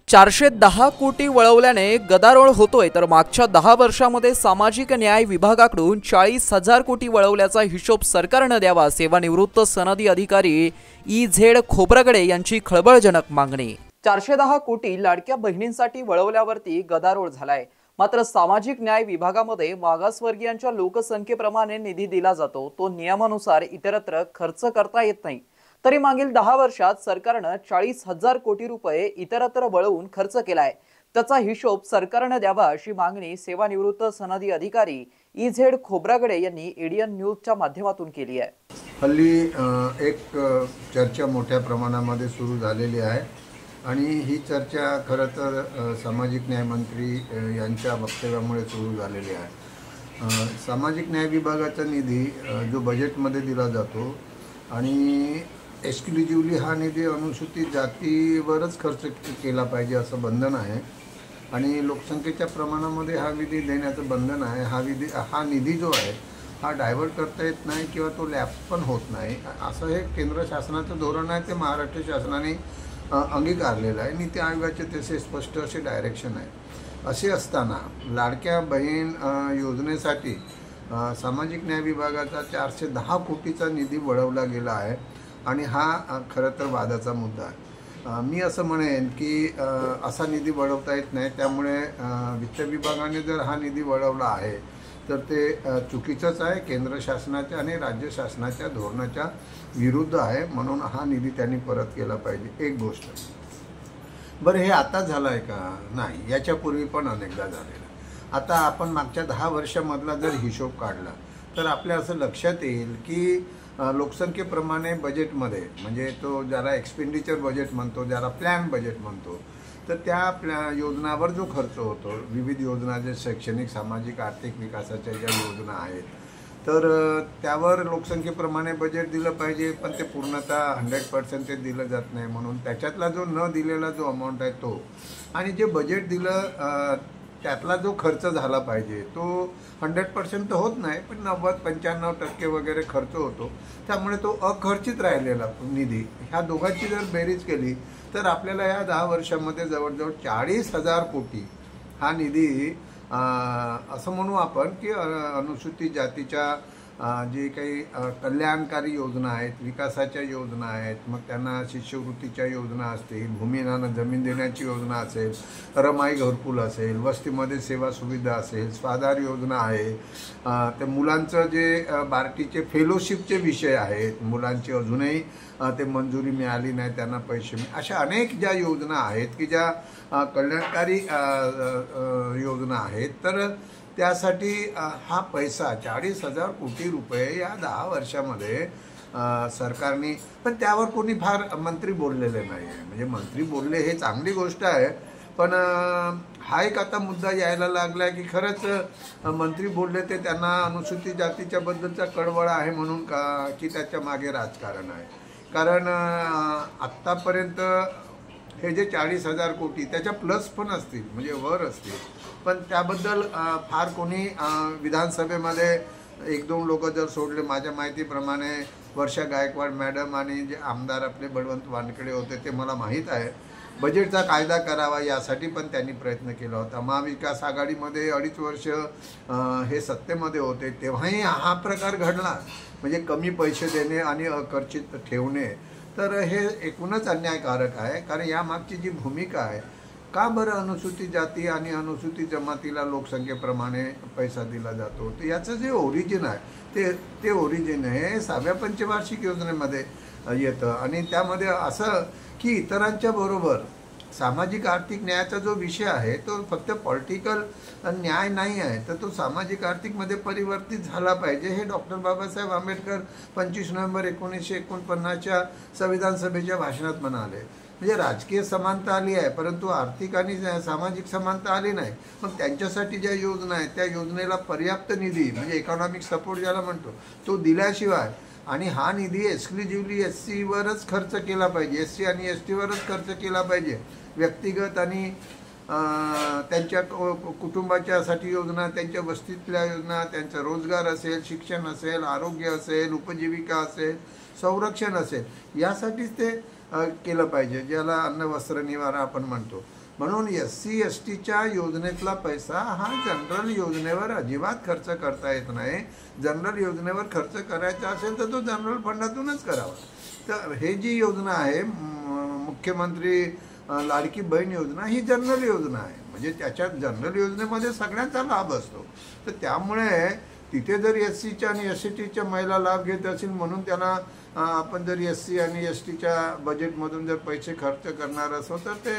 410 कोटी वळवल्याने गदारोळ होतोय, तर मागच्या 10 वर्षांमध्ये सामाजिक न्याय विभागाकडून 40,000 कोटी वळवल्याचा हिशोब सरकारने द्यावा. सेवानिवृत्त सनदी अधिकारी ई.झेड. खोब्रागडे यांची खळबळजनक मागणी. 410 कोटी लाडक्या बहिणींसाठी वळवल्यावरती गदारोळ झालाय. मात्र सामाजिक न्याय विभागामध्ये मागासवर्गीयांच्या लोकसंख्येप्रमाणे निधी दिला जातो, तो नियमानुसार इतरत्र खर्च करता येत नाही. तरी मागील 10 वर्षात सरकारने 40,000 कोटी रुपये इतरत्र वळवून खर्च केलाय. त्याचा हिशोब सरकारने द्यावा अशी मागणी सेवानिवृत्त सनदी अधिकारी ई.झेड. खोब्रागडे यांनी एडीएन न्यूजच्या माध्यमातून केली आहे. हल्ली एक चर्चा मोठ्या प्रमाणामध्ये सुरू झालेली आहे आणि ही चर्चा खरं तर सामाजिक न्याय मंत्री यांच्या वक्तव्यामुळे सुरू झालेली आहे. सामाजिक न्याय विभागाचा निधी जो बजेटमध्ये दिला जातो आणि एक्सक्लुझिव्हली हा निधी अनुसूचित जातीवरच खर्च केला पाहिजे असं बंधन आहे आणि लोकसंख्येच्या प्रमाणामध्ये हा निधी देण्याचं बंधन आहे. हा निधी जो आहे हा डायव्हर्ट करता येत नाही किंवा तो लॅप्स पण होत नाही असं हे केंद्र शासनाचं धोरण आहे. ते महाराष्ट्र शासनाने अंगीकारलेलं आहे. नीती आयोगाचे तसे स्पष्ट असे डायरेक्शन आहे. असे असताना लाडक्या बहीण योजनेसाठी सामाजिक न्याय विभागाचा 410 कोटीचा निधी वळवला गेला आहे आणि हा खरं तर वादाचा मुद्दा आहे. मी असं म्हणेन की असा निधी वळवता येत नाही. त्यामुळे वित्त विभागाने जर हा निधी वळवला आहे तर ते चुकीचंच आहे. केंद्र शासनाच्या आणि राज्य शासनाच्या धोरणाच्या विरुद्ध आहे. म्हणून हा निधी त्यांनी परत केला पाहिजे. एक गोष्ट बरं, हे आता झालं आहे का? नाही, याच्यापूर्वी पण अनेकदा झालेलं. आता आपण मागच्या 10 वर्षामधला जर हिशोब काढला तर आपल्या असं लक्षात येईल की लोकसंख्येप्रमाणे बजेटमध्ये, म्हणजे तो ज्याला एक्सपेंडिचर बजेट म्हणतो, ज्याला प्लॅन बजेट म्हणतो, तर त्या योजनावर जो खर्च होतो, विविध योजना जे शैक्षणिक, सामाजिक, आर्थिक विकासाच्या ज्या योजना आहेत, तर त्यावर लोकसंख्येप्रमाणे बजेट दिलं पाहिजे. पण ते पूर्णतः 100% ते दिलं जात नाही. म्हणून त्याच्यातला जो न दिलेला जो अमाऊंट आहे तो, आणि जे बजेट दिलं त्यातला जो खर्च झाला पाहिजे तो 100% तर होत नाही, पण 90-95% वगैरे खर्च होतो. त्यामुळे तो अखर्चित राहिलेला निधी, ह्या दोघांची जर बेरीज केली तर आपल्याला या 10 वर्षामध्ये जवळजवळ 40,000 कोटी हा निधी असं म्हणू आपण की अनुसूचित जातीच्या जे काही कल्याणकारी योजना आहेत, विकासाच्या योजना आहेत, मग त्यांना शिष्यवृत्तीच्या योजना असतील, भूमिहीनांना जमीन देण्याची योजना असेल, रमाई घरकुल असेल, वस्तीमध्ये सेवा सुविधा असेल, स्वाधार योजना आहे, ते मुलांचं जे बार्टीचे फेलोशिपचे विषय आहेत, मुलांची अजूनही ते मंजुरी मिळाली नाही, त्यांना पैसे अशा अनेक ज्या योजना आहेत की ज्या कल्याणकारी योजना आहेत, तर त्यासाठी हा पैसा 40,000 कोटी रुपये या 10 वर्षामध्ये सरकारने, पण त्यावर कोणी फार मंत्री बोललेले नाही आहे. म्हणजे मंत्री बोलले हे चांगली गोष्ट आहे, पण हा एक आता मुद्दा यायला लागला आहे की खरंच मंत्री बोलले ते त्यांना अनुसूचित जातीच्या बद्दलचा कळवळा आहे म्हणून का, की त्याच्या मागे राजकारण आहे. कारण आत्तापर्यंत हे जे 40,000 कोटी त्याच्या प्लस पण असतील, म्हणजे वर असतील, पण त्याबद्दल फार कोणी विधानसभेमध्ये 1-2 लोक जर सोडले, माझ्या माहितीप्रमाणे वर्षा गायकवाड मॅडम आणि जे आमदार आपले बळवंत वानखेडे होते ते मला माहीत आहे. बजेटचा कायदा करावा यासाठी पण त्यांनी प्रयत्न केला होता. महाविकास आघाडीमध्ये 2.5 वर्ष हे सत्तेमध्ये होते, तेव्हाही हा प्रकार घडला. म्हणजे कमी पैसे देणे आणि अखर्चित ठेवणे, तर हे एकूणच अन्यायकारक आहे. कारण यामागची जी भूमिका आहे, का बरं अनुसूचित जाती आणि अनुसूचित जमातीला लोकसंख्येप्रमाणे पैसा दिला जातो, तर याचं जे ओरिजिन आहे ते ओरिजिन हे 6व्या पंचवार्षिक योजनेमध्ये येतं. आणि त्यामध्ये असं की इतरांच्या बरोबर सामाजिक आर्थिक न्यायाचा जो विषय आहे तो फक्त पॉलिटिकल न्याय नाही आहे, तर तो सामाजिक आर्थिकमध्ये परिवर्तित झाला पाहिजे. हे डॉक्टर बाबासाहेब आंबेडकर 25 नोव्हेंबर 1949च्या संविधान सभेच्या भाषणात म्हणाले. म्हणजे राजकीय समानता आली आहे, परंतु आर्थिक आणि सामाजिक समानता आली नाही. मग त्यांच्यासाठी ज्या योजना आहेत त्या योजनेला पर्याप्त निधी, म्हणजे इकॉनॉमिक सपोर्ट ज्याला म्हणतो, तो दिल्याशिवाय, आणि हा निधी एक्सक्लुझिव्हली SC वरच खर्च केला पाहिजे, SC आणि ST वरच खर्च केला पाहिजे. व्यक्तिगत आणि त्यांच्या कुटुंबाच्यासाठी योजना, त्यांच्या वस्तीतल्या योजना, त्यांचा रोजगार असेल, शिक्षण असेल, आरोग्य असेल, उपजीविका असेल, संरक्षण असेल, यासाठीच ते केलं पाहिजे, ज्याला अन्न वस्त्र निवारा आपण म्हणतो. म्हणून SC STच्या योजनेतला पैसा हा जनरल योजनेवर अजिबात खर्च करता येत नाही. जनरल योजनेवर खर्च करायचा असेल तर तो जनरल फंडातूनच करावा. तर हे जी योजना आहे मुख्यमंत्री लाडकी बहीण योजना ही जनरल योजना आहे. म्हणजे त्याच्यात जनरल योजनेमध्ये सगळ्यांचा लाभ असतो. तर त्यामुळे तिथे जर SCच्या आणि STच्या महिला लाभ घेत असतील म्हणून त्यांना आपण जर SC आणि STच्या बजेटमधून जर पैसे खर्च करणार असो तर ते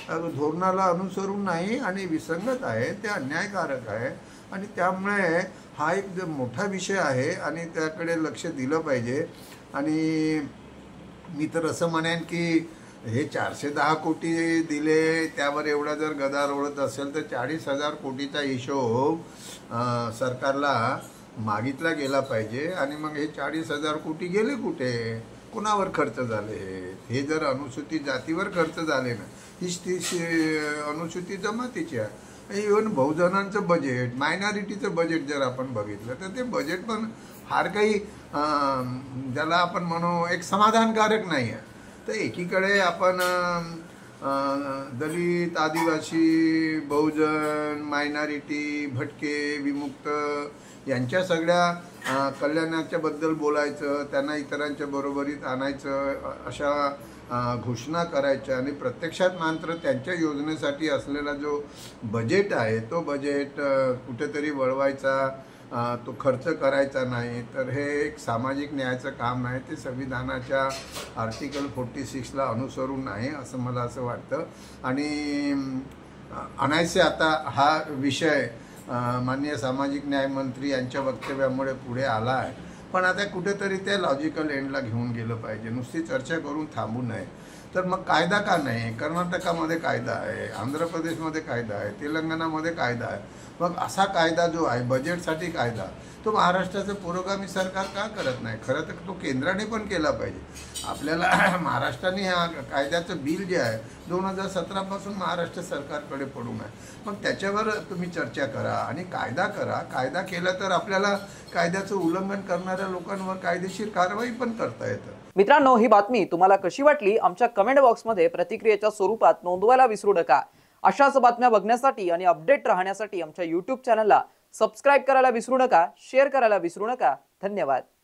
धोरणाला अनुसरून नाही आणि विसंगत आहे, ते अन्यायकारक आहे. आणि त्यामुळे हा एक मोठा विषय आहे आणि त्याकडे लक्ष दिलं पाहिजे. आणि मी तर असं म्हणेन की हे 410 कोटी दिले त्यावर एवढा जर गदार ओढत असेल तर 40,000 कोटीचा हिशोब सरकारला मागितला गेला पाहिजे. आणि मग हे 40,000 कोटी गेले कुठे, कुणावर खर्च झाले, हे जर अनुसूचित जातीवर खर्च झाले ना, ही अनुसूचित जमातीची आहे. इव्हन बहुजनांचं बजेट, मायनॉरिटीचं बजेट जर आपण बघितलं तर ते बजेट पण फार काही ज्याला आपण म्हणू एक समाधानकारक नाही आहे. तर एकीकडे आपण दलित, आदिवासी, बहुजन, मायनॉरिटी, भटके, विमुक्त यांच्या सगळ्या कल्याणाच्या बद्दल बोलायचं, त्यांना इतरांच्या बरोबरीत आणायचं, अशा घोषणा करायच्या आणि प्रत्यक्षात मात्र त्यांच्या योजनेसाठी असलेला जो बजेट आहे तो बजेट कुठेतरी वळवायचा, तो खर्च करायचा नाही. तर हे एक सामाजिक न्यायाचं काम नाही, ते संविधानाच्या आर्टिकल 46ला अनुसरून नाही असं मला असं वाटतं. आणि अनायसे आता हा विषय माननीय सामाजिक न्याय मंत्री यांच्या वक्तव्यामुळे पुढे आला आहे. पण आता कुठेतरी ते लॉजिकल एंडला घेऊन गेलं पाहिजे. नुसती चर्चा करून थांबू नये. तर मग कायदा का नाही? कर्नाटकामध्ये कायदा आहे, आंध्र प्रदेशमध्ये कायदा आहे, तेलंगणामध्ये कायदा आहे. मग असा कायदा जो आहे बजेटसाठी कायदा, तो महाराष्ट्राचं पुरोगामी सरकार का करत नाही? खरं तर तो केंद्राने पण केला पाहिजे. आपल्याला महाराष्ट्राने ह्या कायद्याचं बिल जे आहे 2017पासून महाराष्ट्र सरकारकडे पडून आहे. मग त्याच्यावर तुम्ही चर्चा करा आणि कायदा करा. कायदा केला तर आपल्याला कायद्याचं उल्लंघन करणाऱ्या लोकांवर कायदेशीर कारवाई पण करता येतं. मित्रांनो, ही बातमी तुम्हाला कशी वाटली आमच्या कमेंट बॉक्समध्ये प्रतिक्रियेच्या स्वरूपात नोंदवायला विसरू नका. अशाच बातम्या बघण्यासाठी आणि अपडेट राहण्यासाठी आमच्या YouTube चॅनलला सबस्क्राईब करायला विसरू नका, शेअर करायला विसरू नका. धन्यवाद.